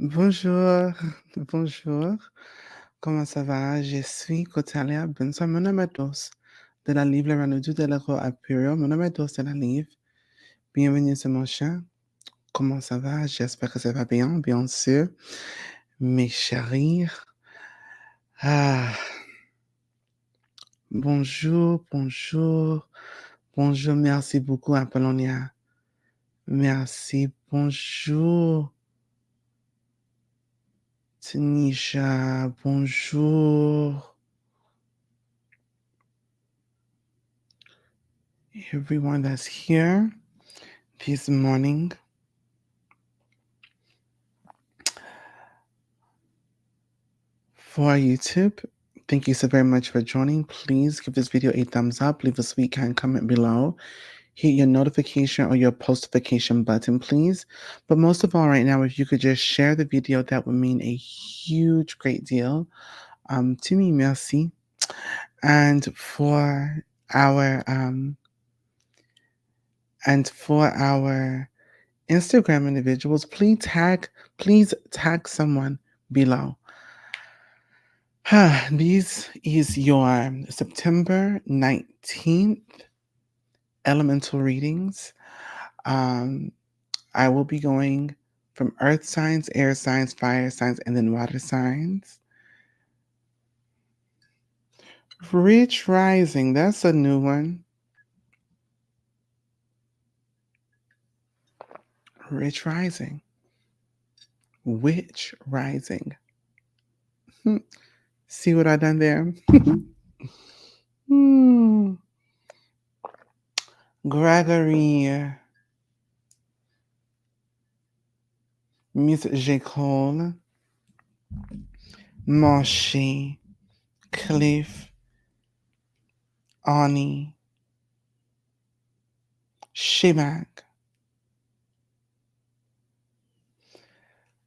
Bonjour, bonjour. Comment ça va? Je suis Kotalia Benson. Mon nom est Dos de la Livre Ranoudu de l'Euro Apurio. Mon nom est Dos de la Livre. Bienvenue sur mon champ. Comment ça va? J'espère que ça va bien, bien sûr. Mes chéris. Ah, bonjour, bonjour, bonjour. Merci beaucoup, Apollonia. Merci, bonjour. Tanisha, bonjour. Everyone that's here this morning. For YouTube, thank you so very much for joining. Please give this video a thumbs up, leave a sweet kind comment below, hit your notification or your postification button, please. But most of all, right now, if you could just share the video, that would mean a huge, great deal to me. Merci. And for our Instagram individuals, please tag someone below. This is your September 19th elemental readings. I will be going from earth signs, air signs, fire signs, and then water signs. Rich rising, that's a new one. Rich rising. Witch rising. See what I done there? Gregory. Miss J. Cole. Moshe. Cliff. Ani. Shimak.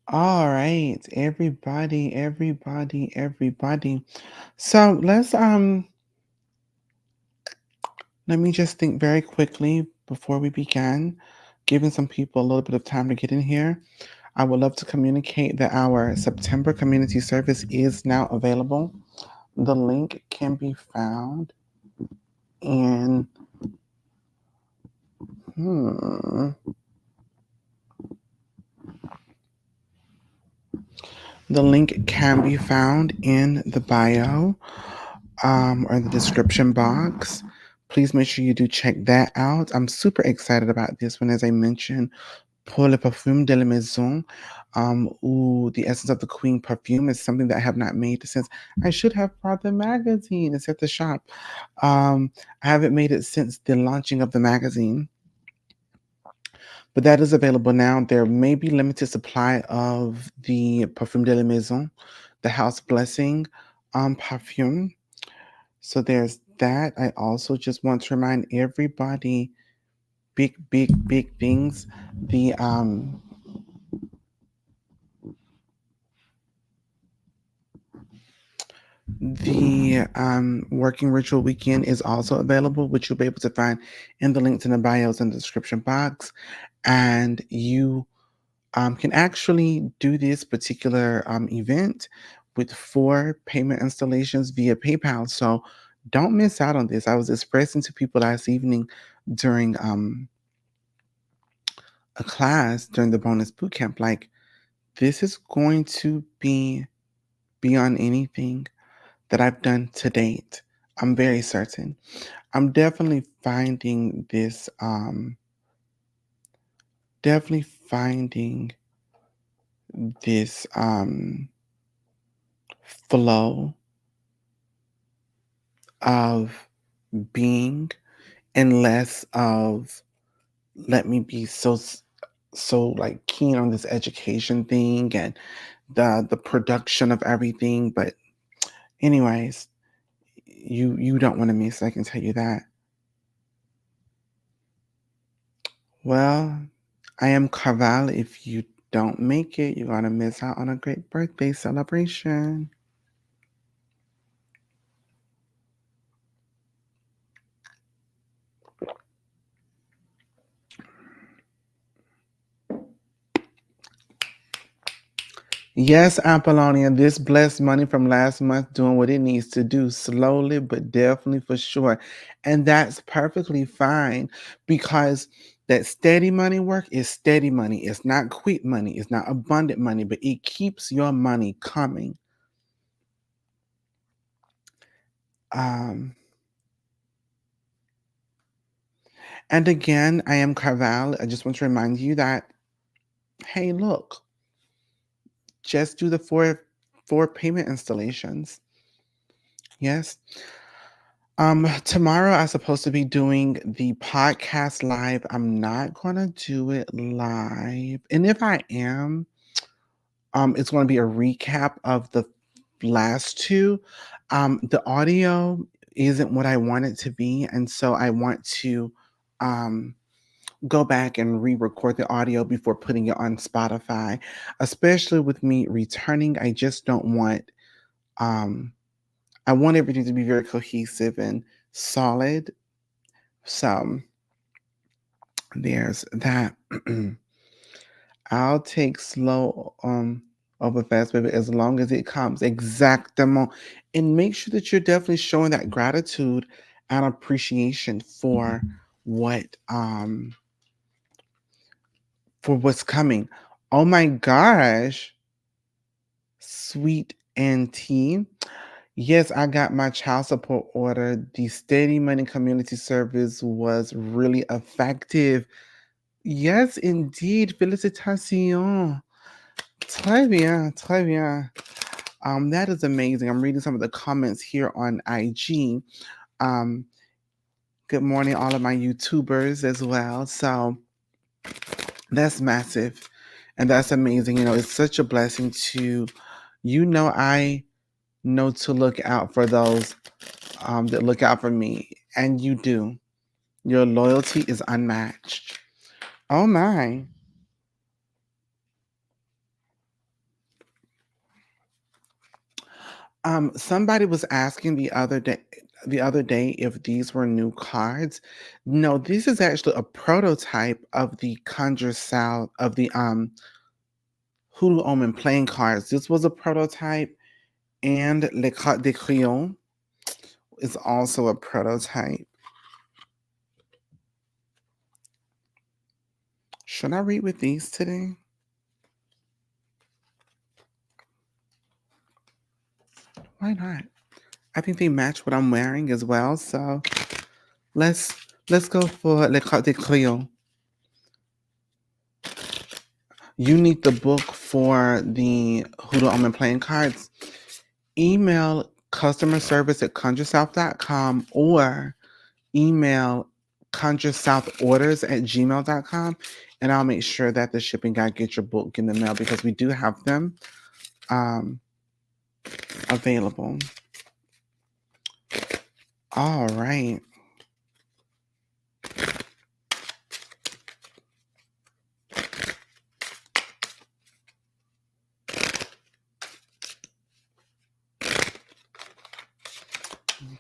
All right, everybody. So let me just think very quickly before we begin, giving some people a little bit of time to get in here. I would love to communicate that our September community service is now available. The link can be found in the link can be found in the bio or the description box. Please make sure you do check that out. I'm super excited about this one, as I mentioned. Pour le parfum de la maison, ou the essence of the queen perfume, is something that I have not made since I should have brought the magazine. It's at the shop. I haven't made it since the launching of the magazine, but that is available now. There may be limited supply of the Parfum de la Maison, the House Blessing perfume. So there's that. I also just want to remind everybody, big things. The working ritual weekend is also available, which you'll be able to find in the links in the bios and the description box. And you can actually do this particular event with 4 payment installations via PayPal. So don't miss out on this. I was expressing to people last evening during a class during the bonus boot camp, like, this is going to be beyond anything that I've done to date. I'm very certain. I'm definitely finding this flow of being, and less of, let me be so like keen on this education thing and the production of everything. But anyways, you don't want to miss, I can tell you that. Well, I am Carval. If you don't make it, you're gonna miss out on a great birthday celebration. Yes, Apollonia, this blessed money from last month doing what it needs to do slowly, but definitely for sure. And that's perfectly fine because that steady money work is steady money. It's not quick money, it's not abundant money, but it keeps your money coming. Um, and again, I am Carval. I just want to remind you that, hey, look, just do the four payment installations. Yes. Tomorrow I'm supposed to be doing the podcast live. I'm not gonna do it live. And if I am, it's gonna be a recap of the last two. The audio isn't what I want it to be, and so I want to um go back and re-record the audio before putting it on Spotify. Especially with me returning, I just don't want um I want everything to be very cohesive and solid. So there's that. I'll take slow over fast, baby, as long as it comes. Exactamo. And make sure that you're definitely showing that gratitude and appreciation what for what's coming. Oh my gosh, sweet auntie. Yes, I got my child support order. The Steady Money Community Service was really effective. Yes, indeed. Félicitations. Très bien, très bien. That is amazing. I'm reading some of the comments here on IG. Um, good morning, all of my YouTubers as well. So that's massive and that's amazing. It's such a blessing I know to look out for those that look out for me, and you do. Your loyalty is unmatched. Oh my. Somebody was asking the other day if these were new cards. No, this is actually a prototype of the Conjure South of the Hoodoo Omen playing cards. This was a prototype, and Le Cartes de Crayon is also a prototype. Should I read with these today? Why not? I think they match what I'm wearing as well. So let's let's go for Le Cartes de Crayon. You need the book for the Hoodoo Omen playing cards. Email customer service at conjuresouth.com or email conjuresouthorders at gmail.com, and I'll make sure that the shipping guy gets your book in the mail because we do have them um, available. All right.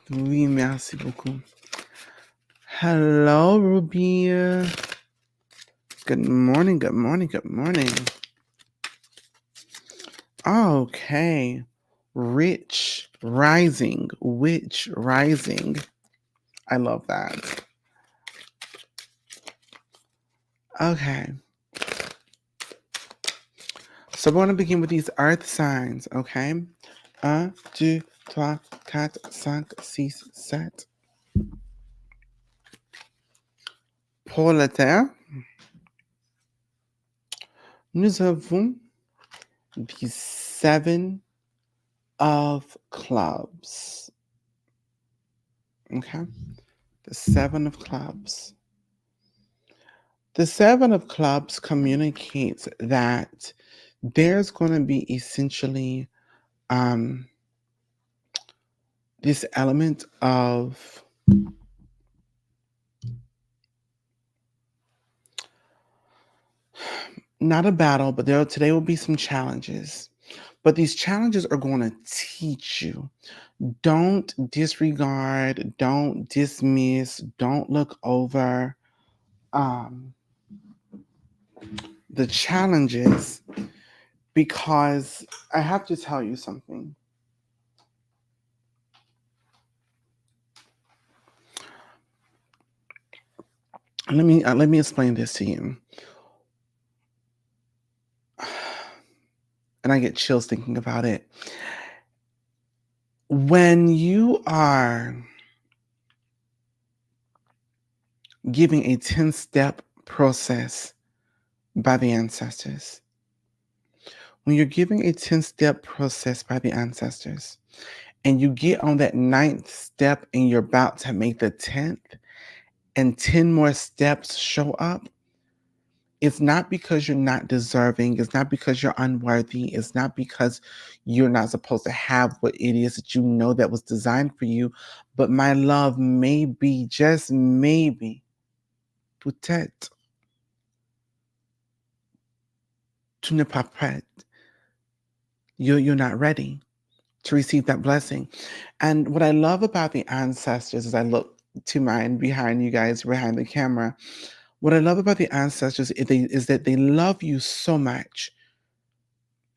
Oui, merci beaucoup. Hello, Ruby. Good morning, good morning, good morning. Okay. Rich Rising. Witch Rising. I love that. Okay. So we're going to begin with these earth signs, okay? 1, 2, 3, 4, 5, 6, 7. Pour la terre, nous avons the 7 of clubs. Okay? The 7 of clubs. The 7 of clubs communicates that there's going to be essentially this element of not a battle, but today will be some challenges. But these challenges are going to teach you. Don't disregard, don't dismiss, don't look over the challenges because I have to tell you something. Let me explain this to you. And I get chills thinking about it. When you are giving a 10-step process by the ancestors, when you're giving a 10-step process by the ancestors, and you get on that ninth step and you're about to make the 10th, and 10 more steps show up, it's not because you're not deserving. It's not because you're unworthy. It's not because you're not supposed to have what it is that you know that was designed for you. But my love, maybe, just maybe, peut-être, tu n'es pas prête. You're not ready to receive that blessing. And what I love about the ancestors, as I look to mine behind you guys, behind the camera, what I love about the ancestors is that they love you so much.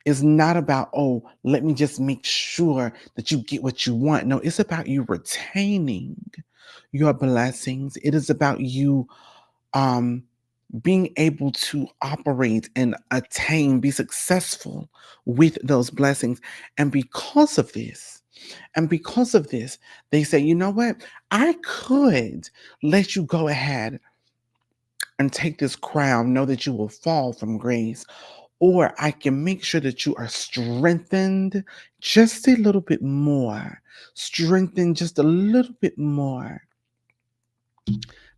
It's not about, oh, let me just make sure that you get what you want. No, it's about you retaining your blessings. It is about you um, being able to operate and attain, be successful with those blessings. And because of this, they say, you know what? I could let you go ahead and take this crown, know that you will fall from grace, or I can make sure that you are strengthened just a little bit more, strengthened just a little bit more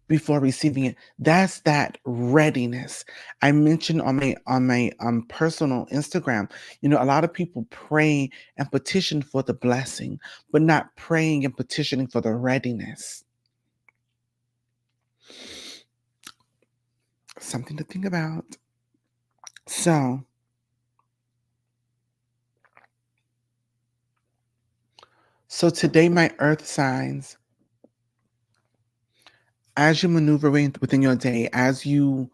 before receiving it. That's that readiness. I mentioned on my personal Instagram, a lot of people pray and petition for the blessing, but not praying and petitioning for the readiness. Something to think about. So today, my earth signs, as you maneuver within your day, as you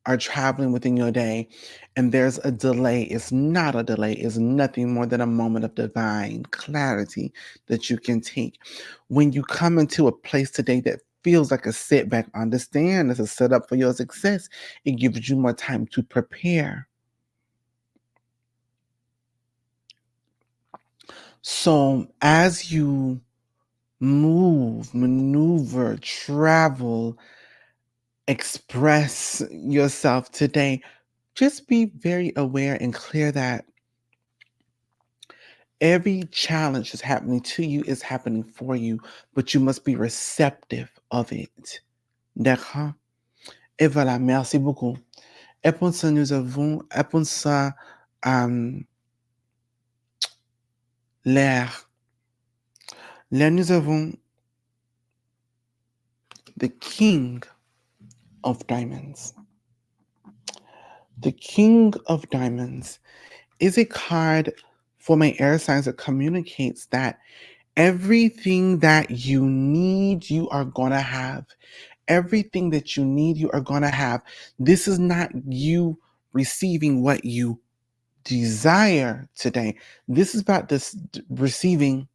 are traveling within your day, and there's a delay, it's not a delay, it's nothing more than a moment of divine clarity that you can take. When you come into a place today that feels like a setback, understand it's a setup for your success. It gives you more time to prepare. So as you move, maneuver, travel, express yourself today, just be very aware and clear that every challenge that's happening to you is happening for you, but you must be receptive of it. D'accord? Et voilà, merci beaucoup. Et pour ça, euh, l'air. Là, nous avons the King of Diamonds. The King of Diamonds is a card for my air signs that communicates that everything that you need, you are going to have. Everything that you need, you are going to have. This is not you receiving what you desire today. This is about this receiving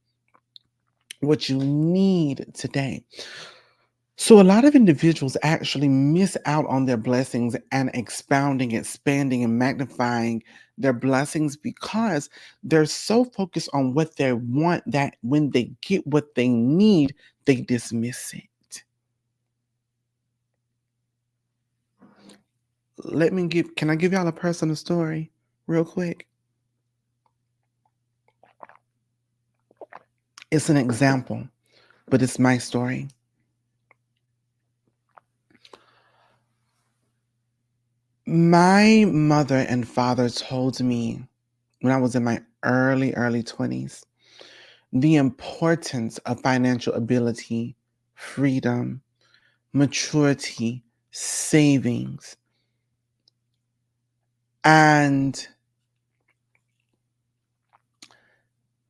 what you need today. So a lot of individuals actually miss out on their blessings and expounding, expanding, and magnifying their blessings because they're so focused on what they want that when they get what they need, they dismiss it. Can I give y'all a personal story real quick? It's an example, but it's my story. My mother and father told me when I was in my early 20s the importance of financial ability, freedom, maturity, savings. And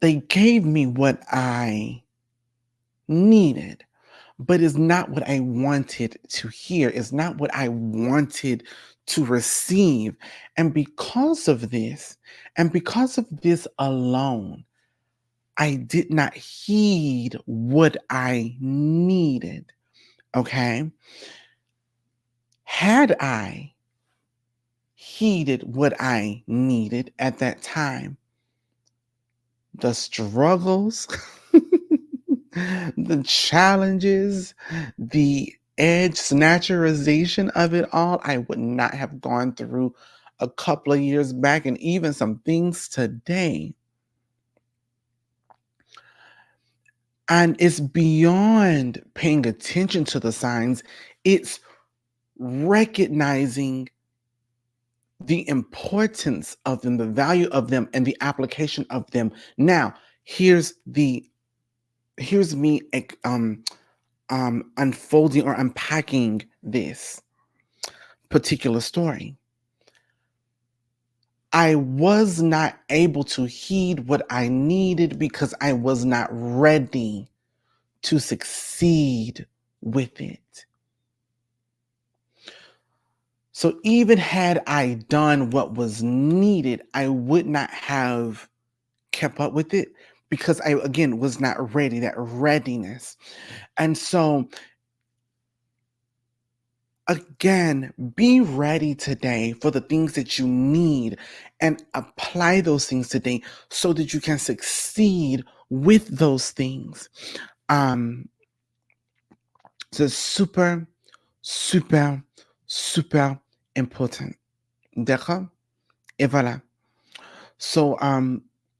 they gave me what I needed, but it's not what I wanted to hear. It's not what I wanted to receive. And because of this alone, I did not heed what I needed. Okay. Had I heeded what I needed at that time, the struggles, the challenges, the edge snatcherization of it all, I would not have gone through a couple of years back and even some things today. And it's beyond paying attention to the signs, it's recognizing the importance of them, the value of them, and the application of them. Now, here's the here's me unfolding or unpacking this particular story. I was not able to heed what I needed because I was not ready to succeed with it. So even had I done what was needed, I would not have kept up with it because I, again, was not ready, that readiness. And so, again, be ready today for the things that you need and apply those things today so that you can succeed with those things. So super, super, super important. D'accord? Et voilà. So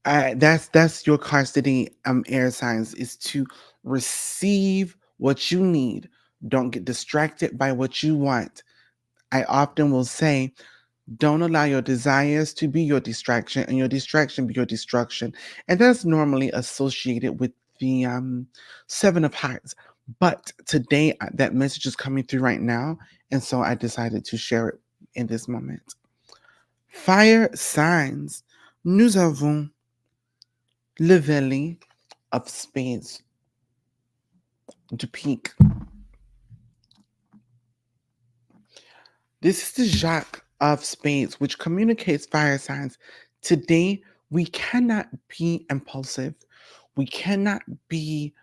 that's your card today, air signs, is to receive what you need. Don't get distracted by what you want. I often will say, don't allow your desires to be your distraction and your distraction be your destruction. And that's normally associated with the Seven of Hearts. But today, that message is coming through right now. And so I decided to share it in this moment. Fire signs. Nous avons le Valley of Spades, du Peak. This is the Jack of Spades, which communicates fire signs. Today, we cannot be impulsive. We cannot be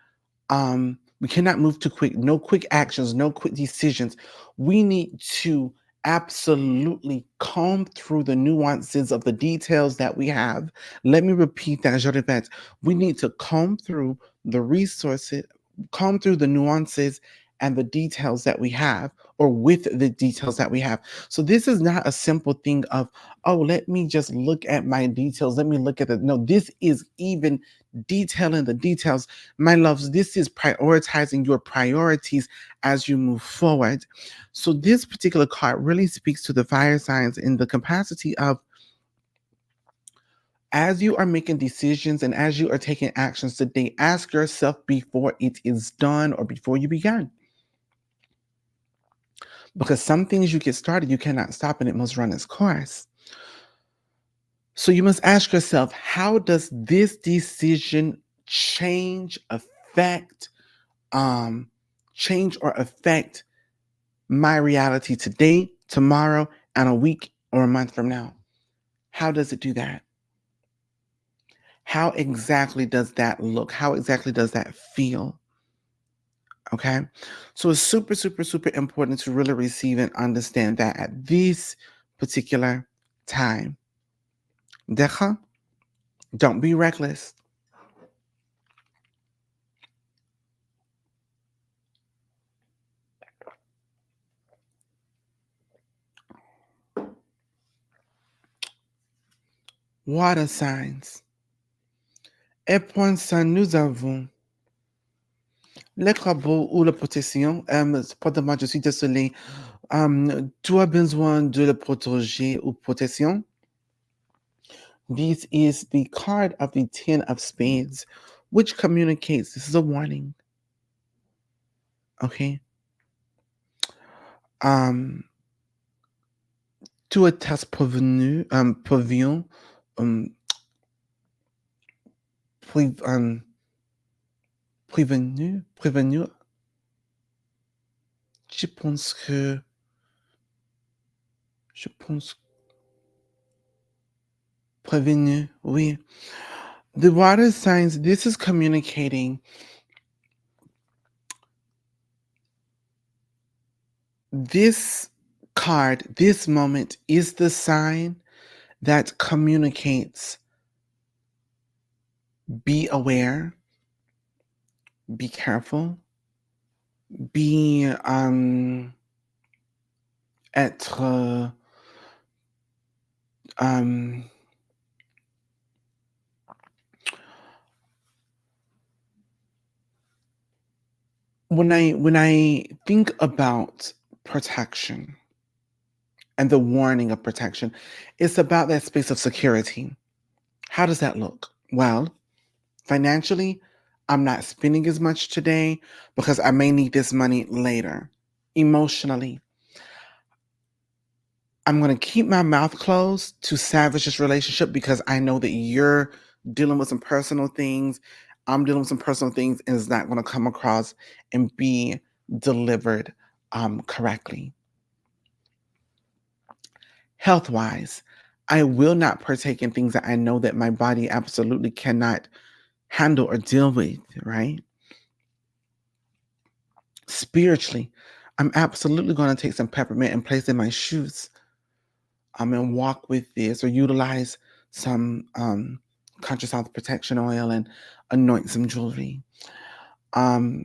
we cannot move too quick. No quick actions, no quick decisions. We need to absolutely comb through the nuances of the details that we have. Let me repeat that, je répète. We need to comb through the resources, comb through the nuances and the details that we have, or with the details that we have. So this is not a simple thing of, oh, let me just look at my details. Let me look at the, no, this is even detailing the details. My loves, this is prioritizing your priorities as you move forward. So this particular card really speaks to the fire signs in the capacity of, as you are making decisions and as you are taking actions today, ask yourself before it is done or before you begin. Because some things you get started, you cannot stop and it must run its course. So you must ask yourself, how does this decision affect, change or affect my reality today, tomorrow, and a week or a month from now? How does it do that? How exactly does that look? How exactly does that feel? Okay. So it's super, super, super important to really receive and understand that at this particular time. D'accord? Don't be reckless. Water signs. Et point ça, nous avons les travaux ou la protection. Cependant, je suis désolé. Tu as besoin de la protéger ou protection. This is the card of the Ten of Spades, which communicates. This is a warning. Okay. Tu étais prévenu, prévenu, prévenu. Je pense que Je pense prévenu, oui. The water signs, this is communicating. This card, this moment is the sign that communicates be aware, be careful, be être um when I think about protection and the warning of protection, it's about that space of security. How does that look? Well, financially, I'm not spending as much today because I may need this money later. Emotionally, I'm going to keep my mouth closed to salvage this relationship because I know that you're dealing with some personal things. I'm dealing with some personal things, and it's not going to come across and be delivered correctly. Health wise, I will not partake in things that I know that my body absolutely cannot handle or deal with, right? Spiritually, I'm absolutely going to take some peppermint and place in my shoes. I'm going to walk with this or utilize some conscious health protection oil and anoint some jewelry. Um,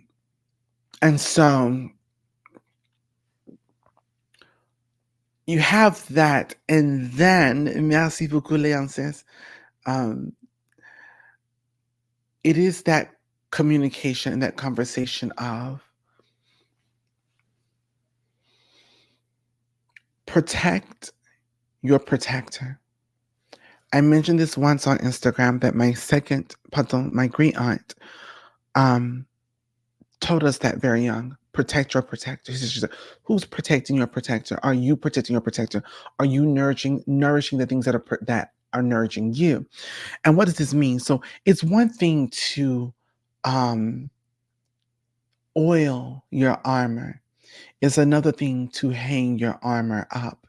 and so you have that. And then, merci beaucoup, Leonces. Um, it is that communication and that conversation of protect your protector. I mentioned this once on Instagram that my great aunt, um, told us that very young. Protect your protector. She said, who's protecting your protector? Are you protecting your protector? Are you nourishing the things that are nourishing you? And what does this mean? So it's one thing to um, oil your armor. It's another thing to hang your armor up.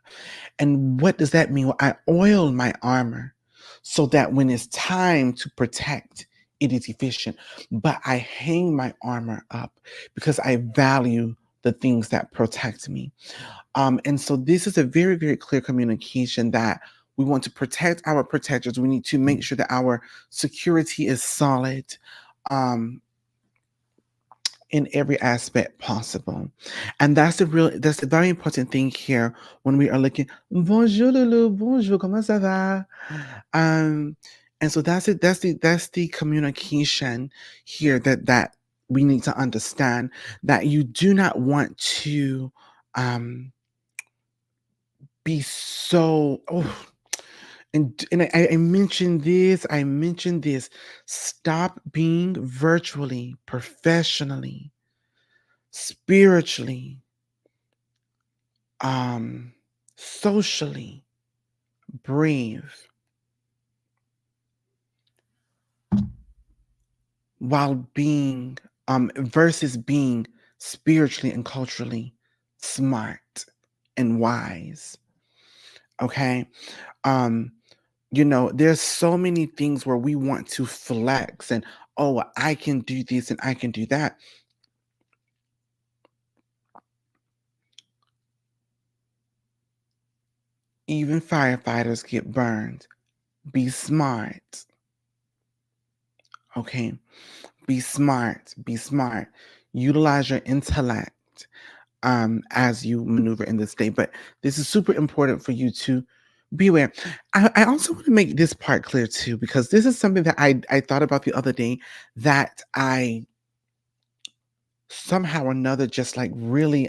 And what does that mean? Well, I oil my armor so that when it's time to protect, it is efficient. But I hang my armor up because I value the things that protect me. And so this is a very, very clear communication that we want to protect our protectors. We need to make sure that our security is solid. Um, in every aspect possible. And that's a very important thing here when we are looking, bonjour Lulu, bonjour, comment ça va? Um, and so that's it, that's the communication here that we need to understand that you do not want to be so and I mentioned this. Stop being virtually, professionally, spiritually, um, socially brave while being versus being spiritually and culturally smart and wise. Okay. Um, there's so many things where we want to flex and oh, I can do this and I can do that. Even firefighters get burned. Be smart. Okay. Be smart. Be smart. Utilize your intellect as you maneuver in this day. But this is super important for you to be aware. I also want to make this part clear too, because this is something that I thought about the other day that I somehow or another just like really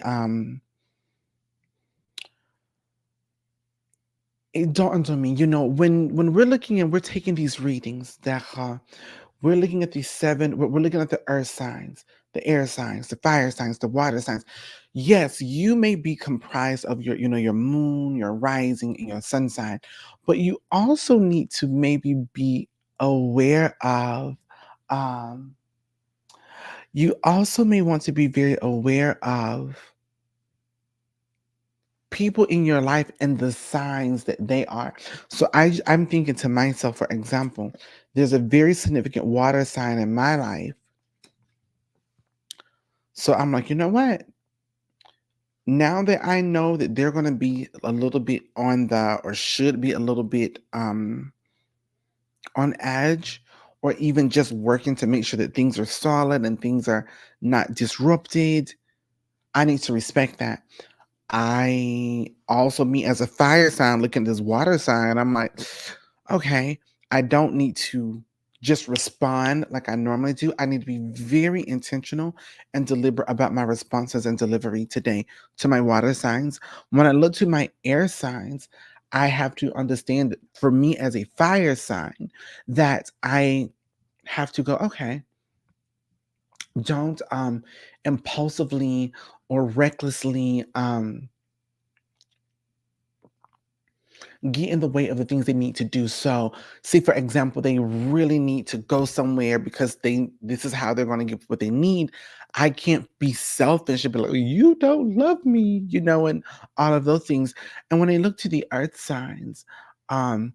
it dawned on me, when we're looking and we're taking these readings that we're looking at these seven, we're looking at the earth signs, the air signs, the fire signs, the water signs. Yes, you may be comprised of your moon, your rising, and your sun sign, but you also need to maybe be aware of, um, you also may want to be very aware of people in your life and the signs that they are. So I'm thinking to myself, for example, there's a very significant water sign in my life. So I'm like, you know what? Now that I know that they're going to be a little bit on the, or should be a little bit on edge, or even just working to make sure that things are solid and things are not disrupted, I need to respect that. I also, me as a fire sign, looking at this water sign, I'm like, okay, I don't need to just respond like I normally do. I need to be very intentional and deliberate about my responses and delivery today to my water signs. When I look to my air signs, I have to understand that for me as a fire sign, that I have to go, okay, don't impulsively or recklessly get in the way of the things they need to do. So, say for example, they really need to go somewhere because this is how they're going to get what they need. I can't be selfish and be like, you don't love me, and all of those things. And when I look to the earth signs, I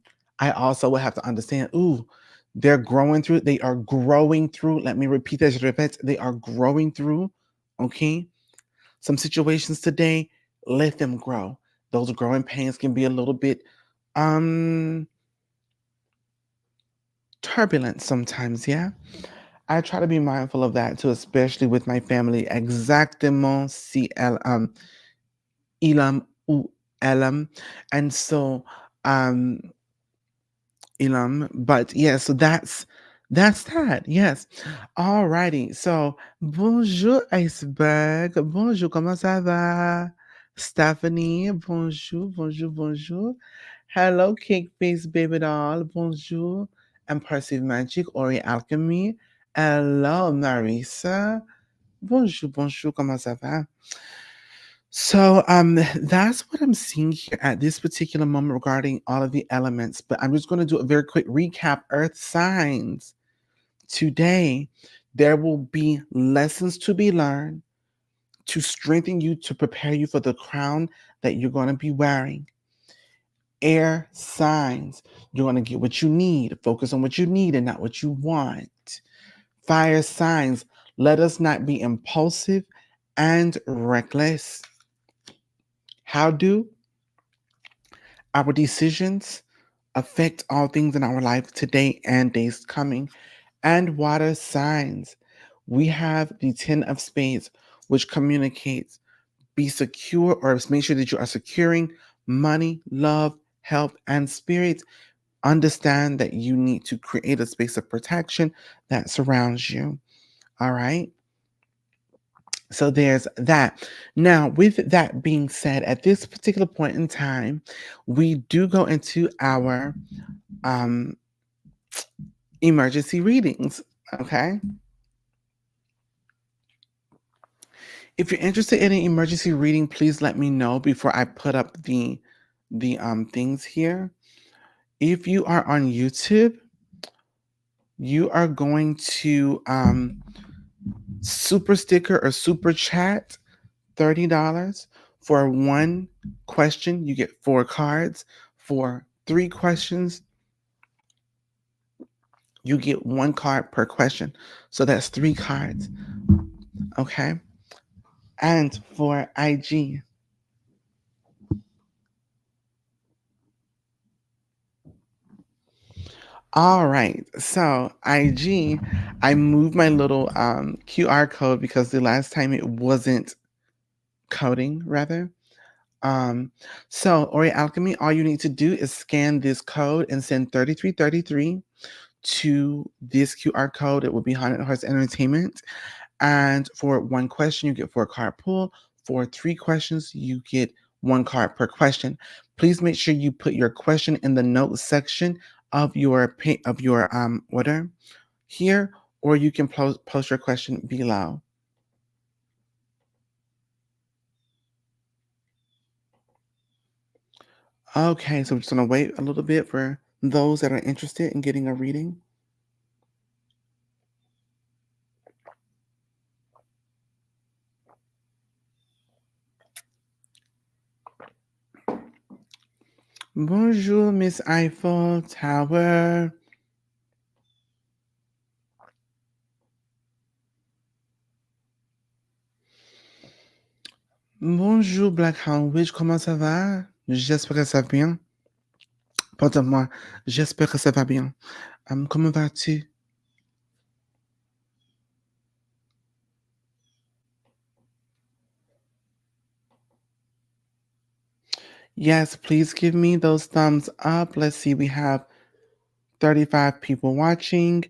also will have to understand, ooh, they're growing through, they are growing through. Let me repeat that, je répète, they are growing through. Okay. Some situations today, let them grow. Those growing pains can be a little bit um turbulent sometimes, yeah. I try to be mindful of that too, especially with my family. Exactement, ilam ou elam. And so um but yeah, so that's that. Yes. Alrighty. So bonjour iceberg. Bonjour, comment ça va? Stephanie, bonjour, bonjour, bonjour. Hello, cake face baby doll. Bonjour. Impressive magic, Ori alchemy. Hello, Marisa. Bonjour, bonjour, comment ça va? So that's what I'm seeing here at this particular moment regarding all of the elements. But I'm just going to do a very quick recap. Earth signs. Today, there will be lessons to be learned to strengthen you, to prepare you for the crown that you're going to be wearing. Air signs. You're going to get what you need. Focus on what you need and not what you want. Fire signs. Let us not be impulsive and reckless. How do our decisions affect all things in our life today and days coming? And water signs. We have the 10 of spades, which communicates be secure, or make sure that you are securing money, love, health, and spirit. Understand that you need to create a space of protection that surrounds you. All right. So there's that. Now, with that being said, at this particular point in time, we do go into our um, emergency readings. Okay. If you're interested in an emergency reading, please let me know before I put up the things here. If you are on YouTube, you are going to super sticker or super chat $30 for one question. You get 4 cards. For 3 questions, you get 1 card per question. So that's 3 cards. Okay. And for IG, all right. So IG, I moved my little QR code because the last time it wasn't coding, rather. Um, so Ori Alchemy, all you need to do is scan this code and send 3333 to this QR code. It will be Haunted Hearts Entertainment. And for 1 question, you get 4 card pool. For 3 questions, you get 1 card per question. Please make sure you put your question in the notes section of your order here, or you can post your question below. Okay, so we're just gonna wait a little bit for those that are interested in getting a reading. Bonjour, Miss Eiffel Tower. Bonjour, Black Hound Witch, comment ça va? J'espère que ça va bien. Pardonne-moi, j'espère que ça va bien. Comment vas-tu? Yes, please give me those thumbs up. Let's see, we have 35 people watching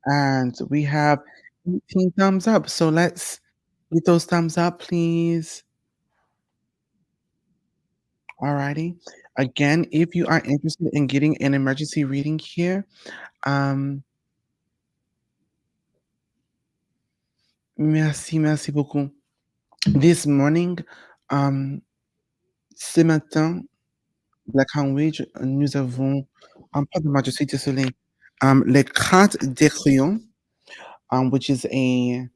and we have 18 thumbs up. So let's get those thumbs up, please. Alrighty. Again, if you are interested in getting an emergency reading here, um, merci beaucoup. This morning, um, ce matin, Black Sandwich, nous avons, pardon-moi, je suis désolé, les cartes des crayons, which is a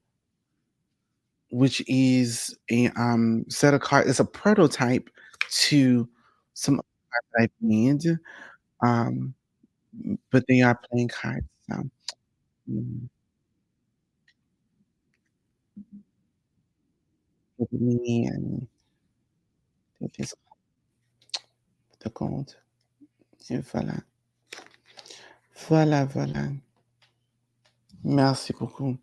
set of cards. It's a prototype to some other cards that I've made, um, but they are playing cards. So, mm, let me take this the gold. Et voilà. Voilà, voilà. Merci beaucoup.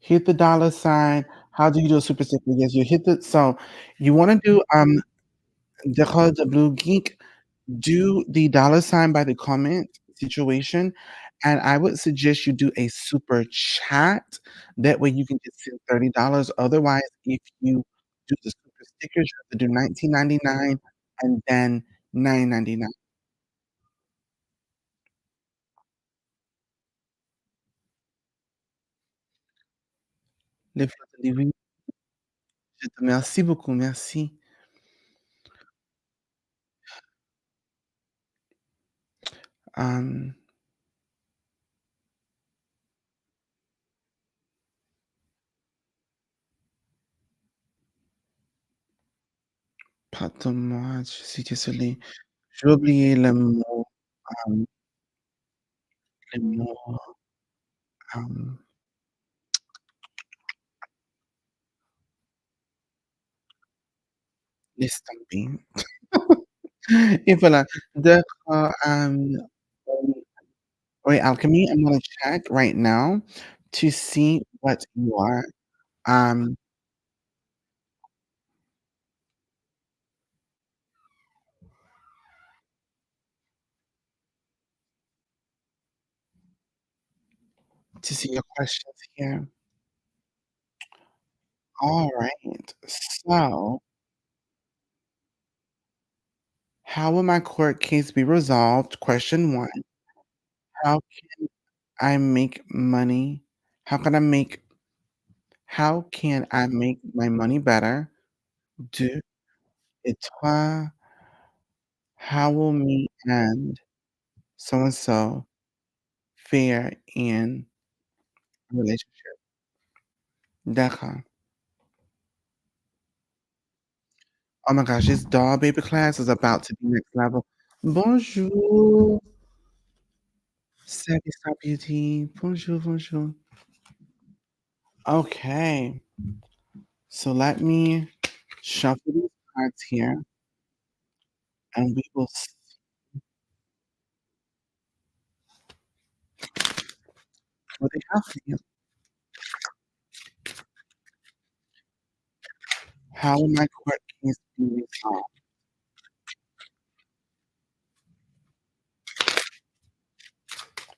Hit the dollar sign. How do you do a super sticker? Yes, you hit the so you wanna do Deja the Blue Geek, do the dollar sign by the comment situation, and I would suggest you do a super chat. That way you can just send $30. Otherwise, if you do the super stickers, you have to do 19.99 and then 9.99. Les fleurs de lis, je te merci beaucoup, merci. Um, Pardonne-moi, je suis désolé. J'ai oublié le mot, hem, le mot, hem, laisse tomber. Et voilà. D'accord, wait, Alchemy, I'm gonna check right now to see what you are, um, to see your questions here. Alright. So, how will my court case be resolved? Question 1. How can I make money? How can I make how can I make my money better? 2. Et toi, how will me and so and so fare in a relationship? D'accord. Oh my gosh, this doll baby class is about to be next level. Bonjour, Savvy Star Beauty. Bonjour, bonjour. Okay, so let me shuffle these cards here, and we will see what they have for you. How will my court case be resolved?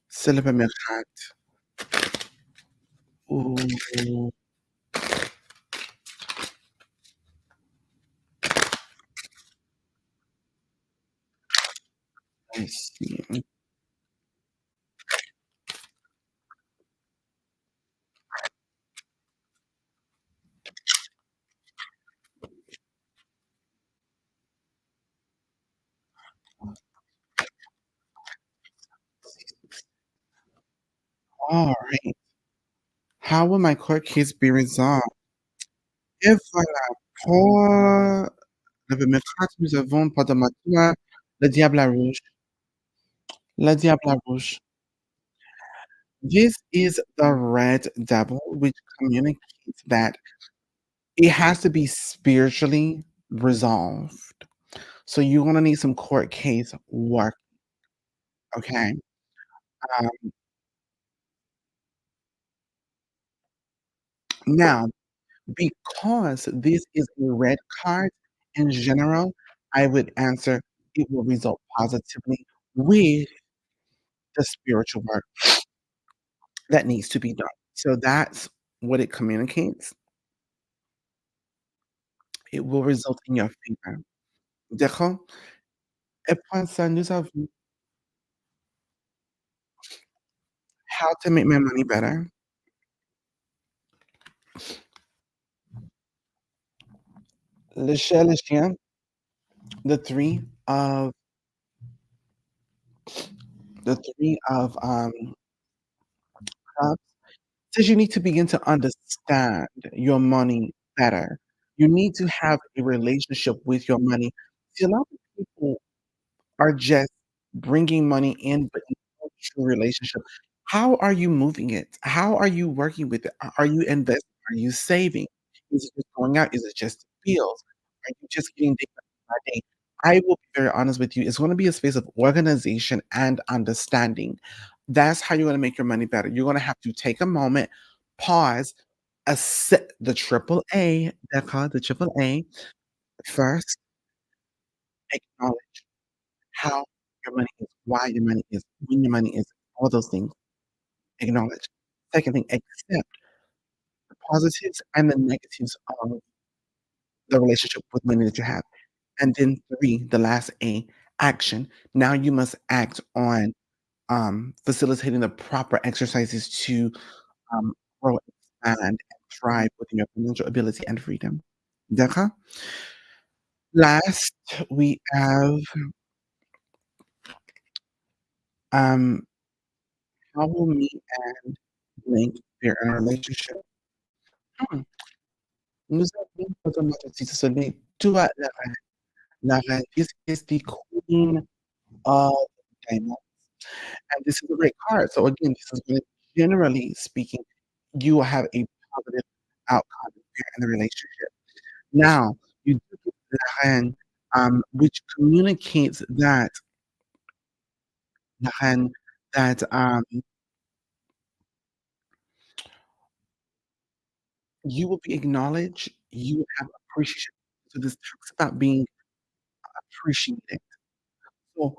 Célébrer mes cartes. Ooh, I see. All right. How will my court case be resolved? Et voilà, pour lever mes cartes, nous avons pas de matière. Le diable à rouge. Le diable à rouge. This is the red devil, which communicates that it has to be spiritually resolved. So you're gonna need some court case work, okay? Um, Now, because this is a red card, in general, I would answer it will result positively with the spiritual work that needs to be done. So that's what it communicates. It will result in your favor. D'accord? Et après ça, nous avons how to make my money better. Le chat, le chien, the 3 of the 3 of, cups says you need to begin to understand your money better. You need to have a relationship with your money. See, a lot of people are just bringing money in, but no true relationship. How are you moving it? How are you working with it? Are you investing? Are you saving? Is it just going out? Is it just bills? Are you just getting day by day? I will be very honest with you. It's going to be a space of organization and understanding. That's how you're going to make your money better. You're going to have to take a moment, pause, assess the triple A, they're called the triple A, first, acknowledge how your money is, why your money is, when your money is, all those things. Acknowledge. Second thing, accept the positives and the negatives of the relationship with money that you have. And then 3, the last A, action. Now you must act on, facilitating the proper exercises to, um, grow, expand, and thrive within your financial ability and freedom. D'accord? Last, we have, um, how will me and Link fare in a relationship? Hmm. Nous avons automatically submit to la reine. This is the queen of diamonds, and this is a great card. So again, this is gonna generally speaking, you will have a positive outcome here in the relationship. Now, you do get la reine, which communicates that la reine, that, you will be acknowledged, you will have appreciation. So this talks about being appreciated. So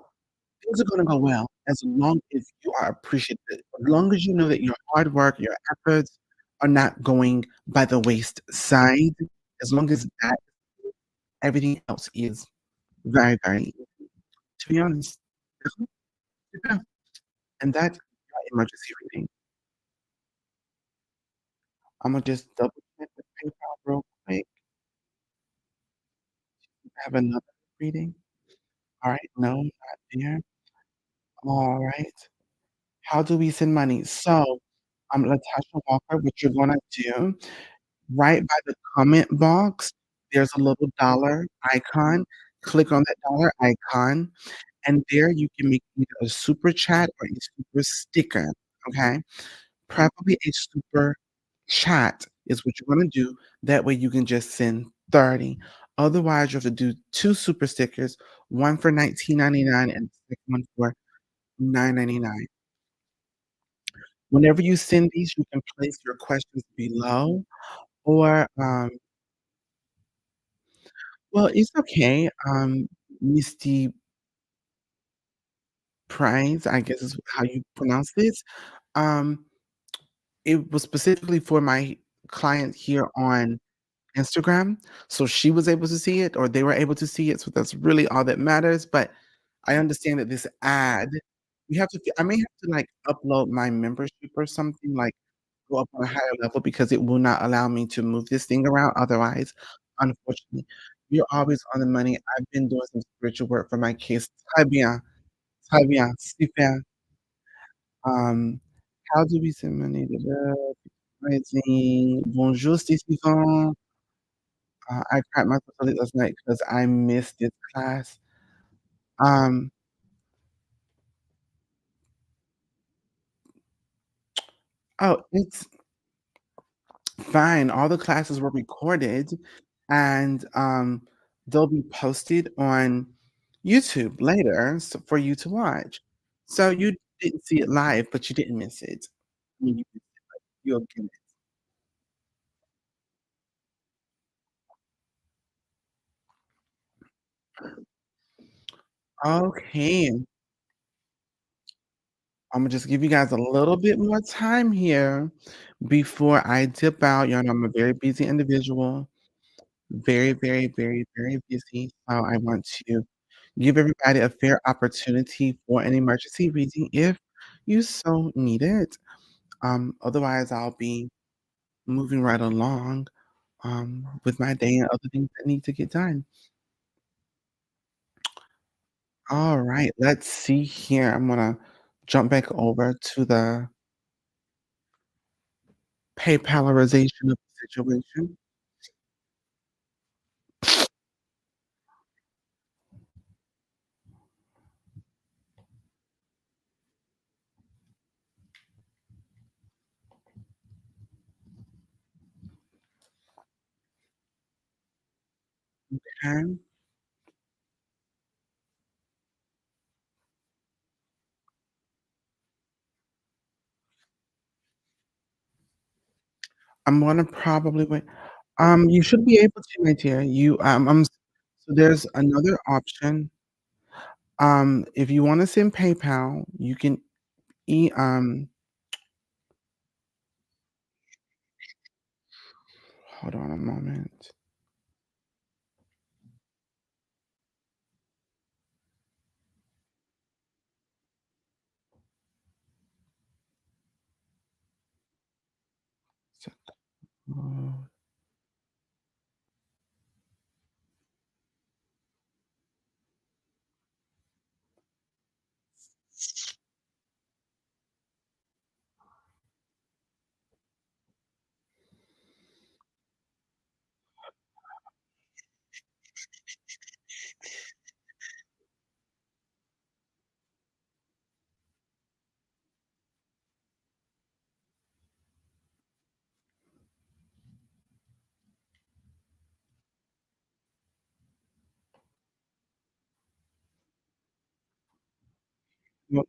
things are gonna go well as long as you are appreciated. As long as you know that your hard work, your efforts are not going by the wayside, as long as that everything else is very, very easy, to be honest. Yeah, and that's my emergency reading. Imma just double check the PayPal real quick. I have another reading. Alright, no, not there. Alright. How do we send money? So, Latasha Walker, what you're gonna do, right by the comment box, there's a little dollar icon. Click on that dollar icon, and there you can make either a super chat or a super sticker, okay? Probably a super chat is what you're gonna do. That way you can just send 30. Otherwise, you have to do 2 super stickers, one for 19.99 and the second one for 9.99. Whenever you send these, you can place your questions below or, well, it's okay, Misty Price, I guess is how you pronounce this. Um, it was specifically for my client here on Instagram, so she was able to see it or they were able to see it, so that's really all that matters, but I understand that this ad, you have to I may have to, like, upload my membership or something, like, go up on a higher level because it will not allow me to move this thing around otherwise, unfortunately. You're always on the money. I've been doing some spiritual work for my kids. Très bien, super. Um, how do we send money to the rising? Bonjour, c'est Stephen. I cried myself to sleep last night because I missed this class. Um, oh, it's fine. All the classes were recorded and, they'll be posted on YouTube later for you to watch. So you didn't see it live, but you didn't miss it. When you you'll get it. Okay. Imma just give you guys a little bit more time here before I dip out. Y'all know I'm a very busy individual. Very, very, very, very busy. So I want to give everybody a fair opportunity for an emergency reading if you so need it. Otherwise, I'll be moving right along with my day and other things that need to get done. All right, let's see here. I'm gonna jump back over to the PayPalerization of the situation. Okay. I'm gonna probably wait. You should be able to, my dear. So there's another option. If you wanna send PayPal, you can e hold on a moment. So, there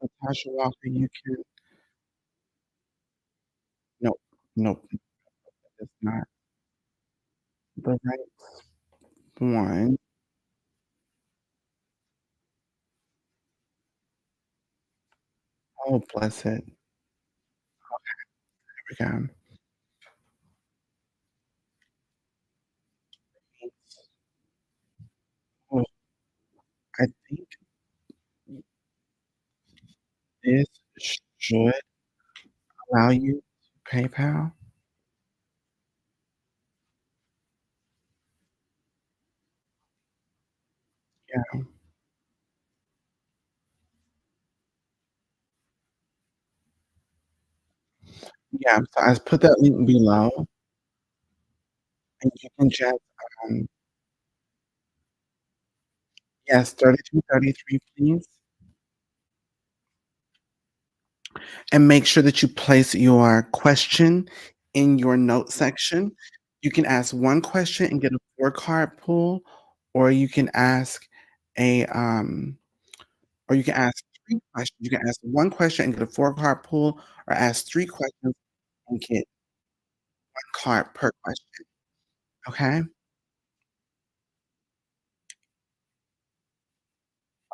Natasha Walker, you can nope, nope, that's not the right one. Oh, bless it. Here we go. Oh, I think this should allow you to PayPal. Yeah, yeah, so I put that link below, and you can just, um yes, 3233, please, and make sure that you place your question in your note section. You can ask 1 question and get a 4-card pull, or you can ask a, or you can ask 3 questions. You can ask 1 question and get a 4-card pull, or ask 3 questions and get 1 card per question, okay?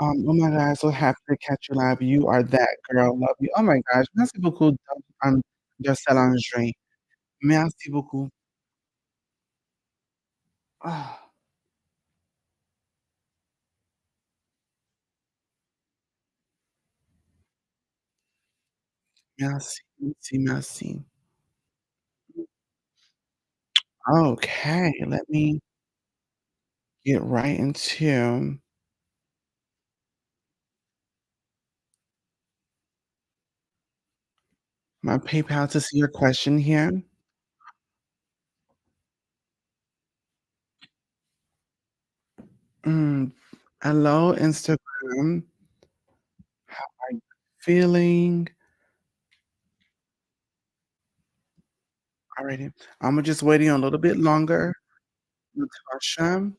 Oh my god, so happy to catch you live. You are that girl, love you. Oh my gosh, merci beaucoup, de Salange. Merci beaucoup. Ah, merci, merci, merci. Okay, let me get right into my PayPal to see your question here. Mm, hello, Instagram. welcome. How are you feeling? Alrighty. Imma just waiting a little bit longer. Natasha,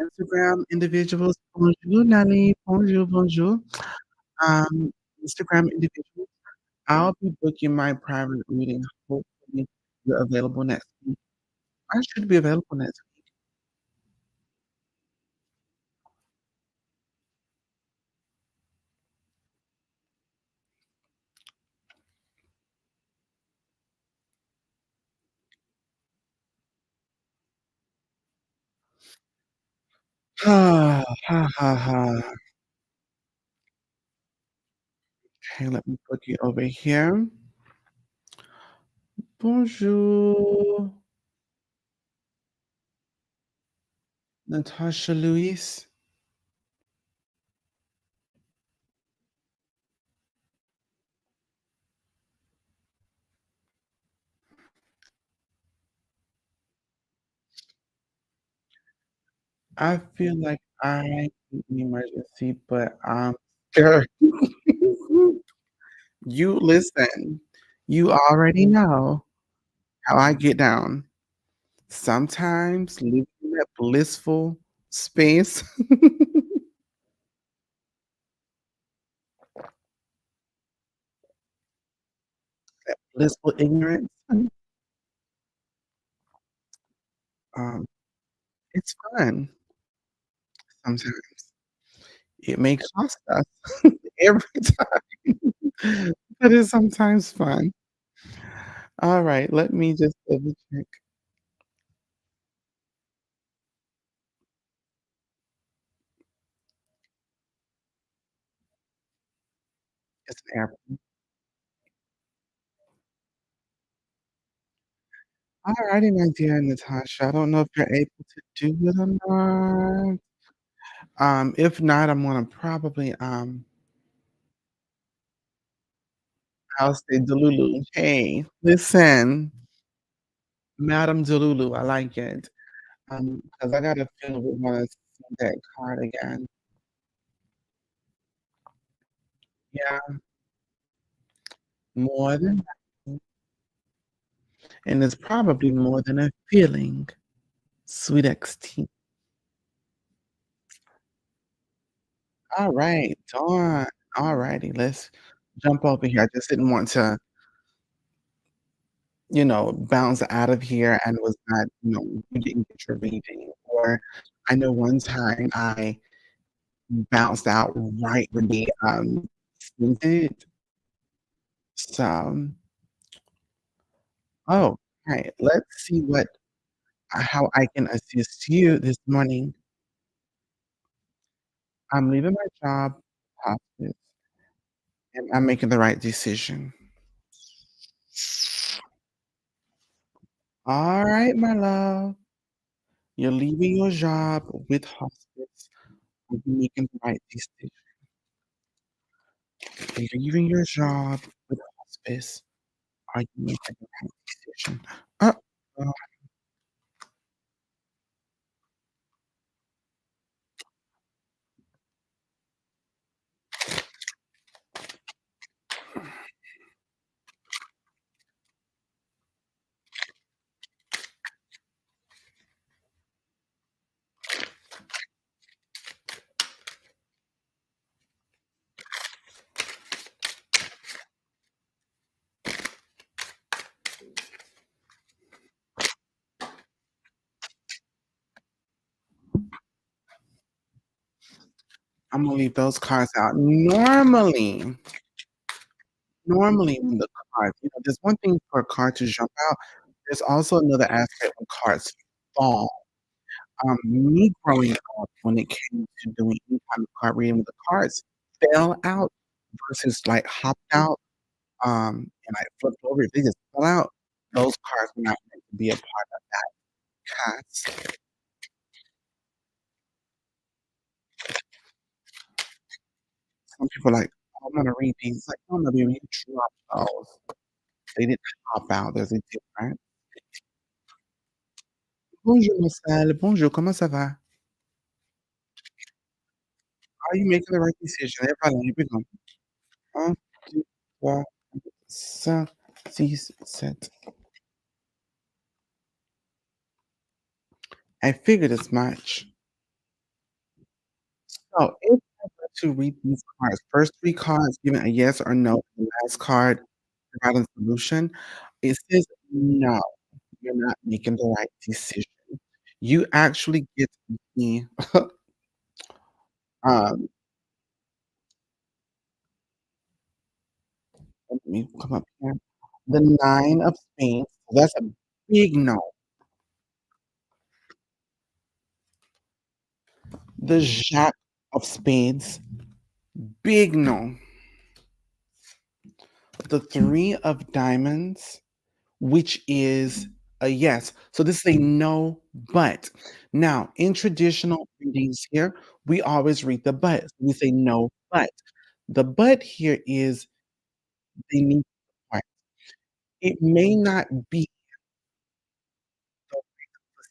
Instagram individuals, bonjour Nani, bonjour, bonjour. Um, Instagram individuals, I'll be booking my private reading. Hopefully, you're available next week. I should be available next week. Ha, ha, ha, ha. Okay, let me book you over here. Bonjour, Natasha Luis. I feel like I need an emergency, but I'm scared. You listen, you already know how I get down. Sometimes living in that blissful space, blissful ignorance, um, it's fun sometimes. It may cost us every time, but it's sometimes fun. Alright, let me just double check. It's an airplane. Alrighty, my dear Natasha, I don't know if you're able to do it or not. If not, I'm gonna probably, I'll say Delulu. Hey, listen, Madam Delulu, I like it. 'Cause I got a feeling we wanna see that card again. Yeah, more than likely, and it's probably more than a feeling, sweet XT. Alright, darn. Alrighty, let's jump over here. I just didn't want to, bounce out of here and was not, you didn't get your reading, or I know one time I bounced out right when they, sent it. So, oh, right, let's see how I can assist you this morning. I'm leaving my job, hospice, and I'm making the right decision. Alright, my love. You're leaving your job with hospice. You're making the right decision. You're leaving your job with hospice. Are you making the right decision? Uh, uh, I'm gonna leave those cards out. Normally when the cards, there's one thing for a card to jump out. There's also another aspect when cards fall. Me growing up, when it came to doing any kind of card reading, when the cards fell out versus, like, hopped out, and, like, flipped over, if they just fell out, those cards were not meant to be a part of that cast. Some people are like, "Oh, I'm gonna read these." It's like, "No, no, baby, you dropped those. They didn't pop out. There's a difference." "Bonjour, ma sale. Bonjour, comment ça va?" Are you making the right decision? Everybody, here we go. 1, 2, 3, 5, 6, 7. I figured as much. So, if I were to read these cards, first 3 cards giving a yes or no, the last card providing solution, it says, "No, you're not making the right decision." You actually get the, um, let me come up here. The 9 of spades, that's a big no. The jack of spades, big no. The 3 of diamonds, which is a yes. So this is a no, but. Now, in traditional readings here, we always read the but. We say no, but. The but here is they need support. It may not be the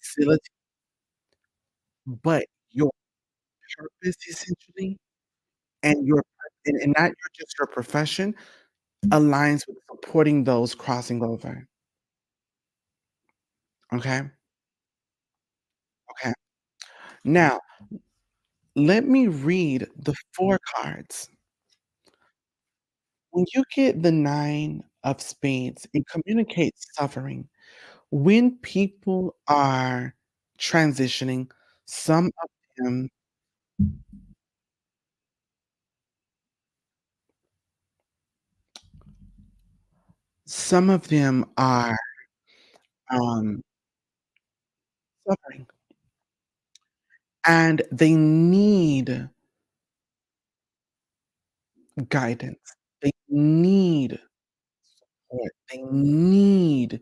facility, but your purpose essentially and and not your just your profession aligns with supporting those crossing over. Okay? Okay. Now, let me read the 4 cards. When you get the 9 of spades, it communicates suffering. When people are transitioning, some of them are, um, suffering, and they need guidance. They need support. They need,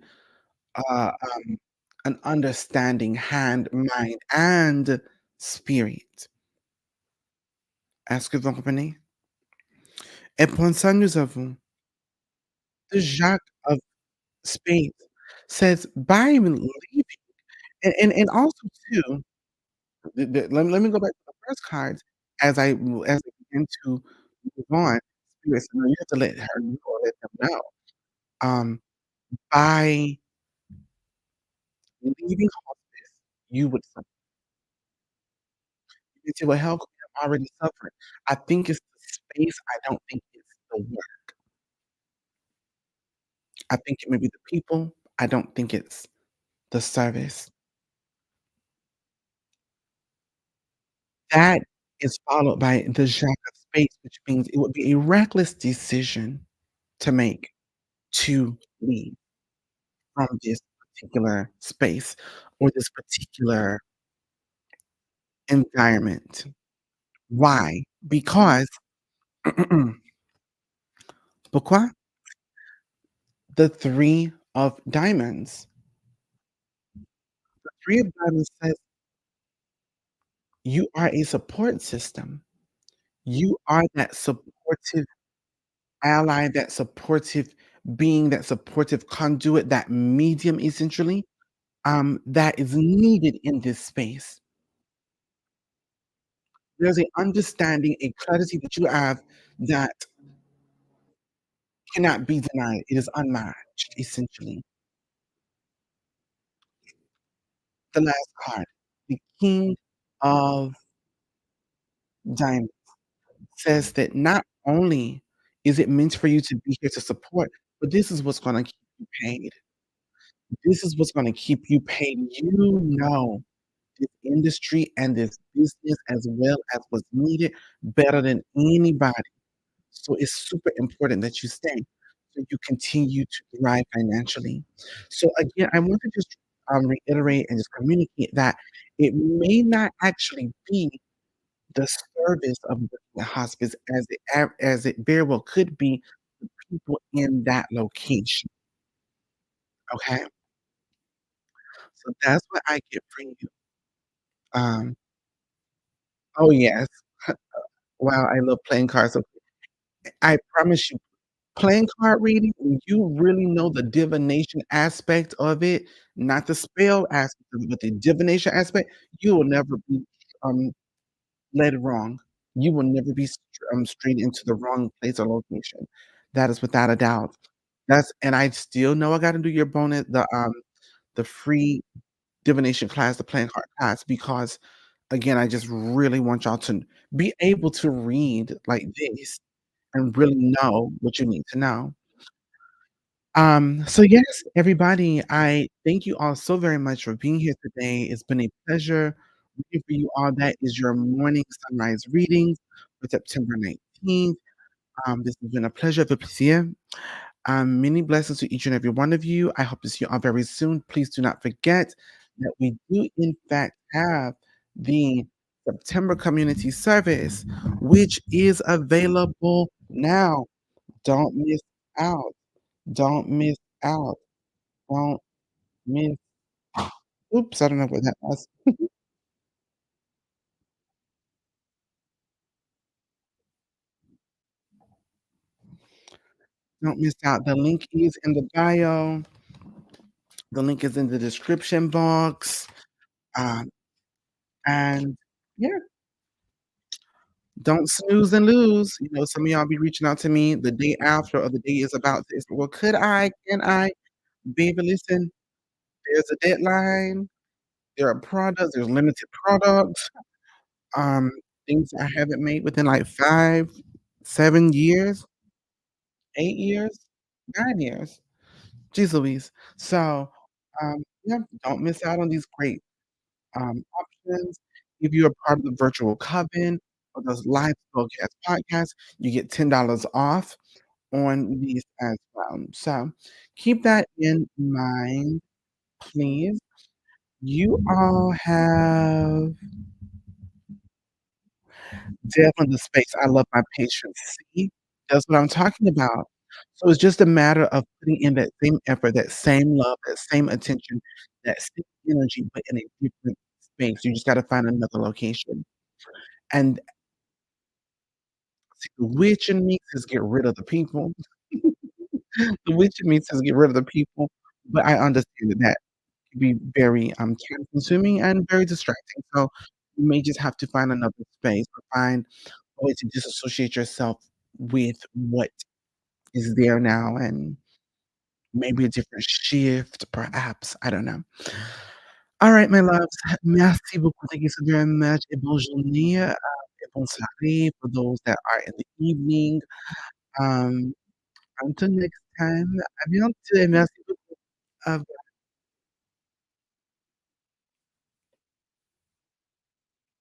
an understanding hand, mind, and spirit. Est-ce que vous comprenez? Et pour ça, nous avons the Jack of Spades says, "By leaving," and also too, let me go back to the first cards as I begin to move on. Spirit said, "No, you have to let her know or let them know." Um, by leaving hospice, you would suffer. You say, "Well, hell, I'm already suffering." I think it's the space, I don't think it's the work. I think it may be the people, I don't think it's the service. That is followed by the Jack of Spades, which means it would be a reckless decision to make to leave from this particular space or this particular environment. Why? Because pourquoi? The 3 of diamonds. The 3 of diamonds says you are a support system. You are that supportive ally, that supportive being, that supportive conduit, that medium essentially, that is needed in this space. There's a understanding, a clarity that you have that cannot be denied. It is unmatched, essentially. The last card, the King of Diamonds, says that not only is it meant for you to be here to support, but this is what's gonna keep you paid. This is what's gonna keep you paid. You know this industry and this business as well as what's needed better than anybody. So it's super important that you stay so you continue to thrive financially. So again, I want to just reiterate and just communicate that it may not actually be the service of the hospice as it very well could be the people in that location. Okay, so that's what I get from you. Um, oh yes, wow, I love playing cards. So I promise you. Playing card reading, when you really know the divination aspect of it, not the spell aspect of it, but the divination aspect, you will never be, um, led wrong. You will never be strayed into the wrong place or location. That is without a doubt. That's and I still know I gotta do your bonus the free divination class, the playing card class, because, again, I just really want y'all to be able to read like this and really know what you need to know. So yes, everybody, I thank you all so very much for being here today. It's been a pleasure reading for you all. That is your morning sunrise readings for September 19th. This has been a pleasure, the plaisir. Many blessings to each and every one of you. I hope to see you all very soon. Please do not forget that we do, in fact, have the September community service, which is available now. Don't miss out. Don't miss out. Don't miss. Oops, I don't know what that was. Don't miss out. The link is in the bio. The link is in the description box. Um, and yeah, don't snooze and lose. You know, some of y'all be reaching out to me the day after or the day is about this. Well, could I? Can I? Baby, listen, there's a deadline. There are products, there's limited products. Um, things I haven't made within like 5, 7 years, 8 years, 9 years. Jeez Louise. So, yeah, don't miss out on these great options. If you're a part of the virtual coven or those live podcast podcasts, you get $10 off on these as well. So keep that in mind, please. You all have definitely the space. I love my patients. See, that's what I'm talking about. So it's just a matter of putting in that same effort, that same love, that same attention, that same energy, but in a different space. You just got to find another location. And see, the witch in me says get rid of the people. The witch in me says get rid of the people, but I understand that that can be very, time consuming and very distracting. So you may just have to find another space or find a way to disassociate yourself with what is there now and maybe a different shift, perhaps. I don't know. All right, my loves. Merci beaucoup. Thank you so very much. Et bonne journée, et bonne soirée for those that are in the evening. Um, until next time, à bientôt et merci beaucoup. Au